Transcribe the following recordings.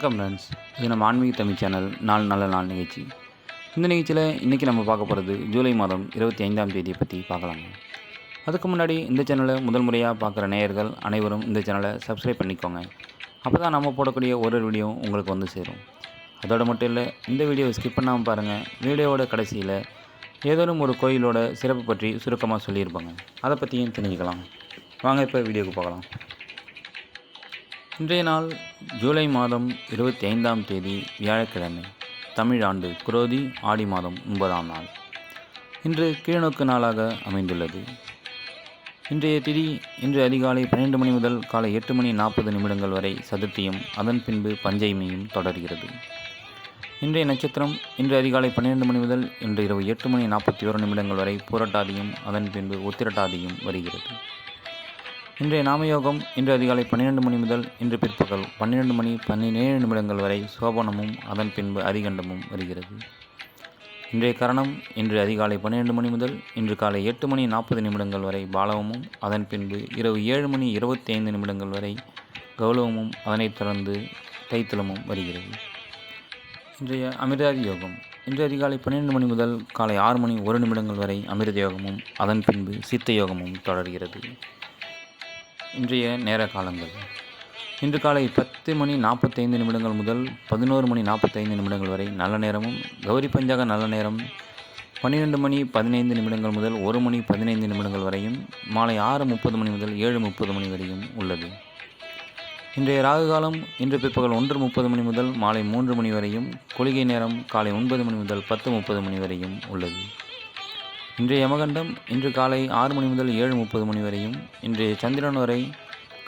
வணக்கம் ஃப்ரெண்ட்ஸ். இது நம்ம ஆன்மீக தமிழ் சேனல் நாள் நல்ல நாள் நிகழ்ச்சி. இந்த நிகழ்ச்சியில் இன்றைக்கி நம்ம பார்க்க போகிறது ஜூலை மாதம் 25ஆம் தேதியை பற்றி பார்க்கலாங்க. அதுக்கு முன்னாடி இந்த சேனலை முதல் முறையாக பார்க்குற நேயர்கள் அனைவரும் இந்த சேனலை சப்ஸ்கிரைப் பண்ணிக்கோங்க. அப்போ தான் நம்ம போடக்கூடிய ஒரு வீடியோ உங்களுக்கு வந்து சேரும். அதோடு மட்டும் இல்லை, இந்த வீடியோவை ஸ்கிப் பண்ணாமல் பாருங்கள். வீடியோவோட கடைசியில் ஏதேனும் ஒரு கோயிலோட சிறப்பு பற்றி சுருக்கமாக சொல்லியிருப்பாங்க. அதை பற்றியும் தெரிஞ்சுக்கலாம். வாங்க இப்போ வீடியோவுக்கு பார்க்கலாம். இன்றைய நாள் ஜூலை மாதம் 25ஆம் தேதி வியாழக்கிழமை. தமிழ் ஆண்டு குரோதி ஆடி மாதம் 9ஆம் நாள். இன்று கீழ்நோக்கு நாளாக அமைந்துள்ளது. இன்றைய திதி இன்று அதிகாலை 12 மணி முதல் காலை 8:40 வரை சதுர்த்தியும் அதன் பின்பு பஞ்சமியும் தொடர்கிறது. இன்றைய நட்சத்திரம் இன்று அதிகாலை 12 மணி முதல் இன்று இரவு 8:41 வரை பூரட்டாதியும் அதன் பின்பு உத்திரட்டாதியும் வருகிறது. இன்றைய நாமயோகம் இன்று அதிகாலை 12 மணி முதல் இன்று பிற்பகல் 12:17 வரை சோபனமும் அதன் பின்பு அதிகண்டமும் வருகிறது. இன்றைய கரணம் இன்று அதிகாலை 12 மணி முதல் இன்று காலை 8:40 வரை பாலவமும் அதன் பின்பு இரவு 7:25 வரை கௌலவமும் அதனைத் தொடர்ந்து தைத்தலமும் வருகிறது. இன்றைய அமிர்தாதி யோகம் இன்று அதிகாலை 12 மணி முதல் காலை 6:01 வரை அமிர்த யோகமும் அதன் பின்பு சித்த யோகமும் தொடர்கிறது. இன்றைய நேர காலங்கள் இன்று காலை 10:45 முதல் 11:45 வரை நல்ல நேரமும் கௌரி பஞ்சாக நல்ல நேரம் 12:15 முதல் 1:15 வரையும் மாலை 6:30 முதல் 7:30 வரையும் உள்ளது. இன்றைய ராகு காலம் இன்று பிற்பகல் 1:30 முதல் மாலை 3 வரையும் குளிகை நேரம் காலை 9 முதல் 10:30 வரையும் உள்ளது. இன்றைய யமகண்டம் இன்று காலை 6 முதல் 7:30 வரையும் இன்றைய சந்திரன் வரை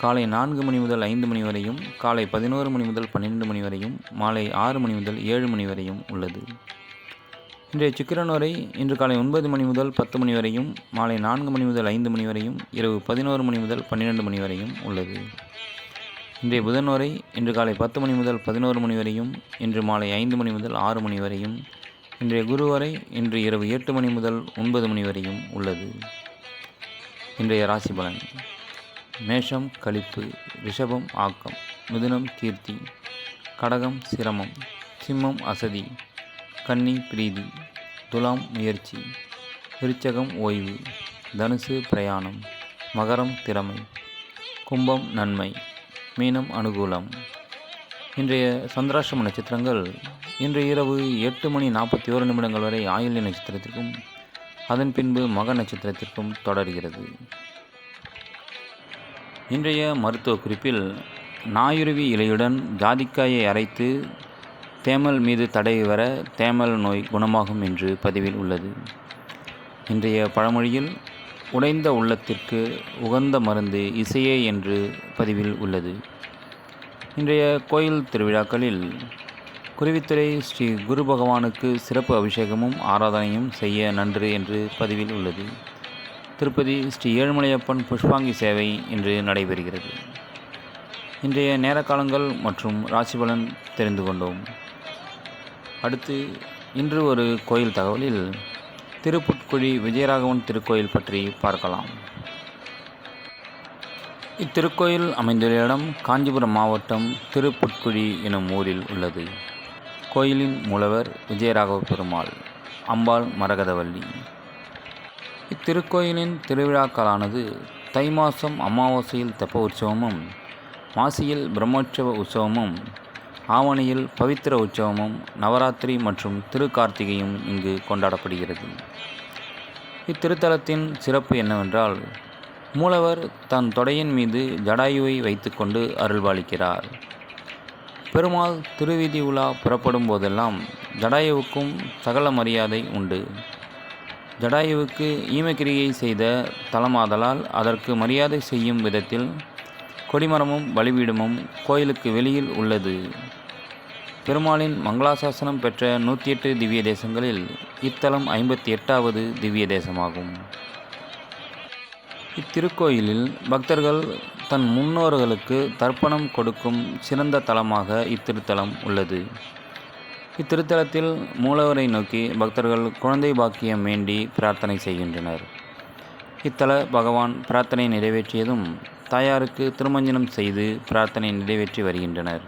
காலை 4 முதல் 5 வரையும் காலை 11 முதல் 12 வரையும் மாலை 6 முதல் 7 வரையும் உள்ளது. இன்றைய சுக்கிரன் வரை இன்று காலை 9 முதல் 10 வரையும் மாலை 4 முதல் 5 வரையும் இரவு 11 முதல் 12 வரையும் உள்ளது. இன்றைய புதன் வரை இன்று காலை 10 முதல் 11 வரையும் இன்று மாலை 5 முதல் 6 வரையும் இன்றைய குரு வரை இன்று இரவு 8 முதல் 9 வரையும் உள்ளது. இன்றைய ராசி பலன்: மேஷம் களிப்பு, ரிஷபம் ஆக்கம், மிதுனம் கீர்த்தி, கடகம் சிரமம், சிம்மம் அசதி, கன்னி பிரீதி, துலாம் முயற்சி, விருச்சகம் ஓய்வு, தனுசு பிரயாணம், மகரம் திறமை, கும்பம் நன்மை, மீனம் அனுகூலம். இன்றைய சந்திராஷ்டம நட்சத்திரங்கள் இன்று இரவு 8:41 வரை ஆயில்ய நட்சத்திரத்திற்கும் அதன் பின்பு மக நட்சத்திரத்திற்கும் தொடர்கிறது. இன்றைய மருத்துவ குறிப்பில் நாயுருவி இலையுடன் ஜாதிக்காயை அரைத்து தேமல் மீது தடவி வர தேமல் நோய் குணமாகும் என்று பதிவில் உள்ளது. இன்றைய பழமொழியில் உடைந்த உள்ளத்திற்கு உகந்த மருந்து இசையே என்று பதிவில் உள்ளது. இன்றைய கோயில் திருவிழாக்களில் குருவித்துறை ஸ்ரீ குரு பகவானுக்கு சிறப்பு அபிஷேகமும் ஆராதனையும் செய்ய நன்று என்று பதிவில் உள்ளது. திருப்பதி ஸ்ரீ ஏழுமலையப்பன் புஷ்பாங்கி சேவை இன்று நடைபெறுகிறது. இன்றைய நேர காலங்கள் மற்றும் ராசிபலன் தெரிந்து கொண்டோம். அடுத்து இன்று ஒரு கோயில் தகவலில் திருப்புட்குழி விஜயராகவன் திருக்கோயில் பற்றி பார்க்கலாம். இத்திருக்கோயில் அமைந்துள்ள இடம் காஞ்சிபுரம் மாவட்டம் திருப்புட்குழி எனும் ஊரில் உள்ளது. கோயிலின் மூலவர் விஜயராகவ பெருமாள், அம்பாள் மரகதவள்ளி. இத்திருக்கோயிலின் திருவிழாக்களானது தை மாதம் அமாவாசையில் தெப்ப உற்சவமும், மாசியில் பிரம்மோற்சவ உற்சவமும், ஆவணியில் பவித்திர உற்சவமும், நவராத்திரி மற்றும் திருக்கார்த்திகையும் இங்கு கொண்டாடப்படுகிறது. இத்திருத்தலத்தின் சிறப்பு என்னவென்றால், மூலவர் தன் தொடையின் மீது ஜடாயுவை வைத்துக்கொண்டு அருள்பாலிக்கிறார். பெருமாள் திருவீதி உலா புறப்படும் போதெல்லாம் ஜடாயுவுக்கும் சகல மரியாதை உண்டு. ஜடாயுவுக்கு ஈமக்கிரியை செய்த தலமாதலால் அதற்கு மரியாதை செய்யும் விதத்தில் கொடிமரமும் பலிபீடமும் கோயிலுக்கு வெளியில் உள்ளது. பெருமாளின் மங்களாசாசனம் பெற்ற 108 திவ்ய தேசங்களில் இத்தலம் 58வது திவ்ய தேசமாகும். இத்திருக்கோயிலில் பக்தர்கள் தன் முன்னோர்களுக்கு தர்ப்பணம் கொடுக்கும் சிறந்த தலமாக இத்திருத்தலம் உள்ளது. இத்திருத்தலத்தில் மூலவரை நோக்கி பக்தர்கள் குழந்தை பாக்கியம் வேண்டி பிரார்த்தனை செய்கின்றனர். இத்தல பகவான் பிரார்த்தனை நிறைவேற்றியதும் தாயாருக்கு திருமஞ்சனம் செய்து பிரார்த்தனை நிறைவேற்றி வருகின்றனர்.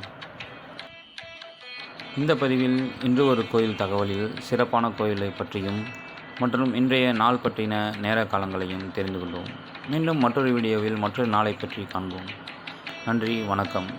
இந்த பதிவில் இன்று ஒரு கோயில் தகவலில் சிறப்பான கோயிலை பற்றியும் மற்றும் இன்றைய நாள் பற்றின நேர காலங்களையும் தெரிந்து கொள்வோம். மீண்டும் மற்றொரு வீடியோவில் மற்றொரு நாளை பற்றி காண்போம். நன்றி, வணக்கம்.